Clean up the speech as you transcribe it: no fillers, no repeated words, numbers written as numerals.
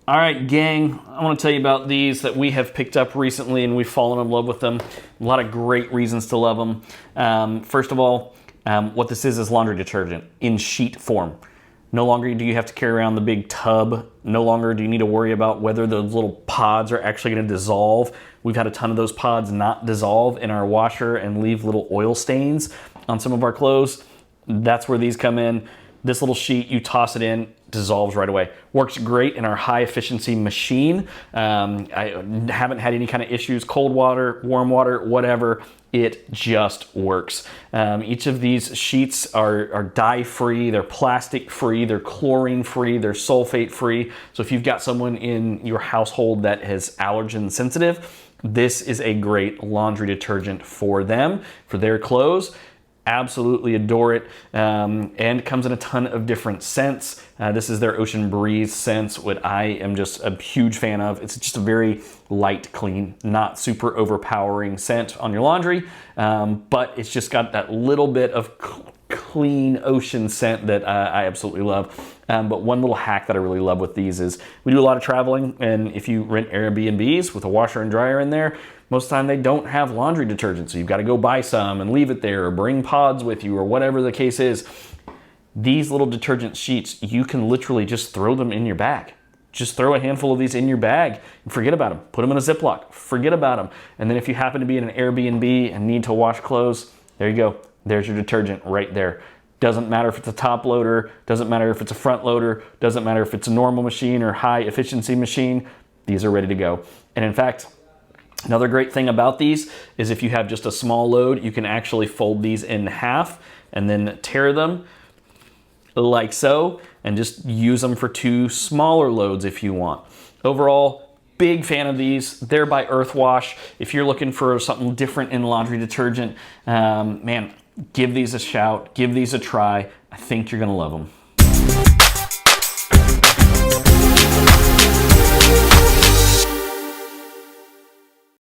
All right, gang, I want to tell you about these that we have picked up recently and we've fallen in love with them. A lot of great reasons to love them. First of all, what this is laundry detergent in sheet form. No longer do you have to carry around the big tub. No longer do you need to worry about whether those little pods are actually going to dissolve. We've had a ton of those pods not dissolve in our washer and leave little oil stains on some of our clothes. That's where these come in. This little sheet, you toss it in, dissolves right away. Works great in our high efficiency machine. I haven't had any kind of issues, cold water, warm water, whatever. It just works. Each of these sheets are dye free, they're plastic free, they're chlorine free, they're sulfate free. So if you've got someone in your household that is allergen sensitive, this is a great laundry detergent for them, for their clothes. Absolutely adore it, and comes in a ton of different scents. This is their Ocean Breeze scents, what I am just a huge fan of. It's just a very light, clean, not super overpowering scent on your laundry, but it's just got that little bit of clean ocean scent that I absolutely love. But one little hack that I really love with these is we do a lot of traveling, and if you rent Airbnbs with a washer and dryer in there, most of the time they don't have laundry detergent, so you've got to go buy some and leave it there or bring pods with you or whatever the case is. These little detergent sheets, you can literally just throw them in your bag. Just throw a handful of these in your bag and forget about them. Put them in a Ziploc, forget about them. And then if you happen to be in an Airbnb and need to wash clothes, there you go. There's your detergent right there. Doesn't matter if it's a top loader, doesn't matter if it's a front loader, doesn't matter if it's a normal machine or high efficiency machine, these are ready to go. And in fact, another great thing about these is if you have just a small load, you can actually fold these in half and then tear them like so and just use them for 2 smaller loads if you want. Overall, big fan of these. They're by Earthwash. If you're looking for something different in laundry detergent, man, give these a shout, give these a try. I think you're gonna love them.